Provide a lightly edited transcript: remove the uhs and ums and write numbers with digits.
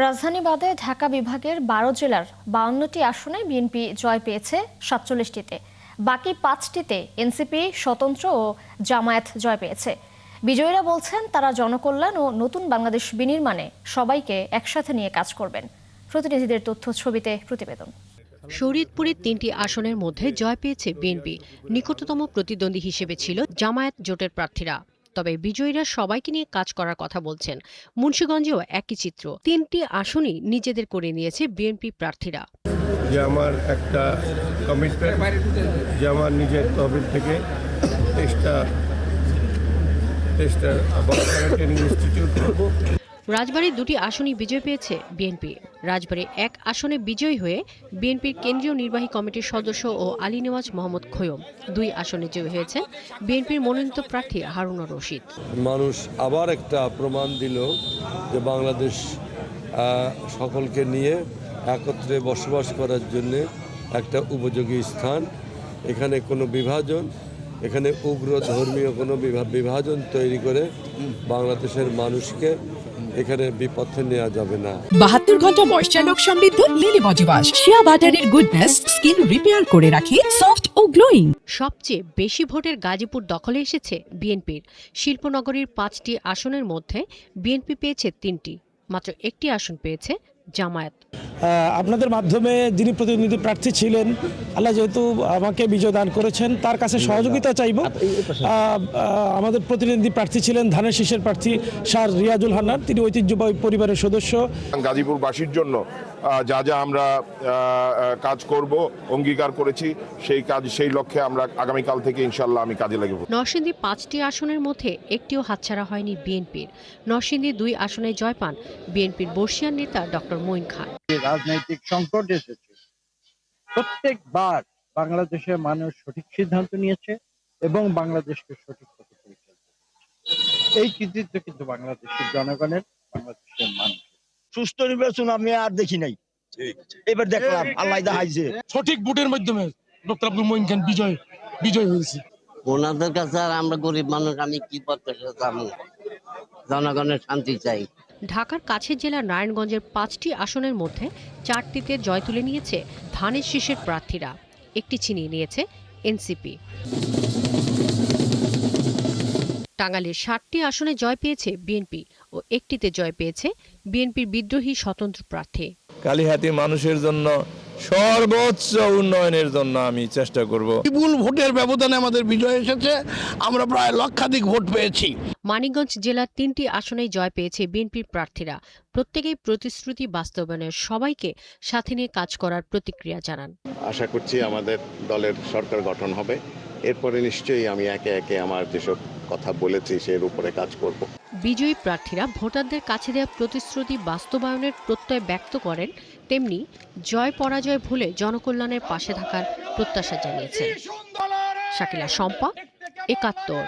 রাজধানী বাদে ঢাকা বিভাগের ১২ জেলার ৫২টি আসনে বিএনপি জয় পেয়েছে ৪৭টিতে। বাকি ৫টিতে এনসিপি, স্বতন্ত্র ও জামায়াত জয় পেয়েছে। বিজয়ীরা বলছেন তারা জনকল্যাণ ও নতুন বাংলাদেশ বিনির্মাণে সবাইকে একসাথে নিয়ে কাজ করবেন। প্রতিনিধিদের তথ্য ছবিতে প্রতিবেদন। শরীয়তপুরের ৩টি আসনের মধ্যে জয় পেয়েছে বিএনপি। নিকটতম প্রতিদ্বন্দ্বী হিসেবে ছিল জামায়াত জোটের প্রার্থীরা। তবে বিজয়ীরা সবাইকে নিয়ে কাজ করার কথা বলছেন। মুন্সিগঞ্জেও একই চিত্র। ৩টি আসনই নিজেদের করে নিয়েছে বিএনপি প্রার্থীরা। যে আমার একটা কমিটমেন্ট, যে আমার নিজের তহবিল থেকে ট্রেনিং ইনস্টিটিউট করব। রাজবাড়ীর ২টি আসনই বিজয় পেয়েছে বিএনপি। রাজবাড়ীর ১ আসনে বিজয়ী হয়ে বিএনপির কেন্দ্রীয় নির্বাহী কমিটির সদস্য ও আলী নেওয়াজ মোহাম্মদ খোয়ম। ২ আসনে জয়ী হয়েছেন বিএনপির মনোনীত প্রার্থী হারুনুর রশিদ। মানুষ আবার একটা প্রমাণ দিল যে বাংলাদেশ সকলকে নিয়ে একত্রে বসবাস করার জন্য একটা উপযোগী স্থান। এখানে কোনো বিভাজন, এখানে উগ্র ধর্মীয় কোনো বিভাজন তৈরি করে বাংলাদেশের মানুষকে এখানে বিপথে নেওয়া যাবে না। ৭২ ঘন্টা ময়েশ্চার লক সমৃদ্ধ লিলি বডি ওয়াশ, শিয়া বাটারের গুডনেস স্কিন রিপেয়ার করে রাখে সফট ও গ্লোয়িং। সবচেয়ে বেশি ভোটের গাজীপুর দখলে এসেছে বিএনপির। শিল্পনগরীর ৫টি আসনের মধ্যে বিএনপি পেয়েছে ৩টি, মাত্র একটি আসন পেয়েছে জামায়াত। আপনাদের মাধ্যমে যিনি প্রতিনিধি প্রার্থী ছিলেন, আল্লাহ যেহেতু আমাকে বিজয় দান করেছেন, তার কাছে সহযোগিতা চাইব। আমাদের প্রতিনিধি প্রার্থী ছিলেন ধানের শীষের প্রার্থী স্যার রিয়াজুল হান্নান, তিনি ঐতিহ্যবাহী পরিবারের সদস্য। গাজীপুরবাসীর জন্য যা যা আমরা কাজ করব অঙ্গীকার করেছি, সেই লক্ষ্যে আমরা আগামীকাল থেকে ইনশাল্লাহ আমি কাজে লাগব। নরসিংদী 5টি আসনের মধ্যে একটিও হাতছাড়া হয়নি বিএনপির। নরসিংদী 2 আসনে জয় পান বিএনপির বর্ষিয়ান নেতা ডক্টর মঈন খান। রাজনৈতিক সংকট এসেছে, প্রত্যেকবার বাংলাদেশের মানুষ সঠিক সিদ্ধান্ত নিয়েছে এবং বাংলাদেশকে সঠিক পথে পরিচালিত করেছে। এই কৃতিত্ব কিন্তু বাংলাদেশের জনগণের, বাংলাদেশের মানুষের। সুষ্ঠু নির্বাচন আমি আর দেখি নাই, এবার দেখলাম আল্লাহ দেখাইছে। সঠিক ভোটের মাধ্যমে ডক্টর আব্দুল মঈন খান বিজয় হয়েছে। ওনাদের কাছে আর আমরা গরিব মানুষ, আমি কি প্রত্যাশা জানি, জনগণের শান্তি চাই। ঢাকার কাছের জেলা নারায়ণগঞ্জের 5টি আসনের মধ্যে 4টিতে জয় তুলে নিয়েছে ধানের শীষের প্রার্থীরা। একটি ছিনিয়ে নিয়েছে এনসিপি। টাঙ্গাইলের 7টি আসনে জয় পেয়েছে বিএনপি ও একটিতে জয় পেয়েছে বিএনপির বিদ্রোহী স্বতন্ত্র প্রার্থী। কালিহাতি মানুষের জন্য সর্বোচ্চ উন্নয়নের জন্য আমি চেষ্টা করব। বিপুল ভোটের ব্যবধানে আমাদের বিজয় এসেছে, আমরা প্রায় লক্ষাধিক ভোট পেয়েছি। মানিকগঞ্জ জেলার 3টি আসনেই জয় পেয়েছে বিএনপির প্রার্থীরা। প্রত্যেকেই প্রতিশ্রুতি বাস্তবায়নে সবাইকে সাথে নিয়ে কাজ করার প্রতিক্রিয়া জানান। আশা করছি আমাদের দলের সরকার গঠন হবে, এরপরে নিশ্চয়ই আমি একে একে আমার যেসব কথা বলেছি সের উপরে কাজ করব। বিজয়ী প্রার্থীরা ভোটারদের কাছে দেওয়া প্রতিশ্রুতি বাস্তবায়নের প্রত্যয় ব্যক্ত করেন, তেমনি জয় পরাজয় ভুলে জনকল্যাণের পাশে থাকার প্রত্যাশা জানিয়েছেন। শাকিলা শম্পা, ৭১।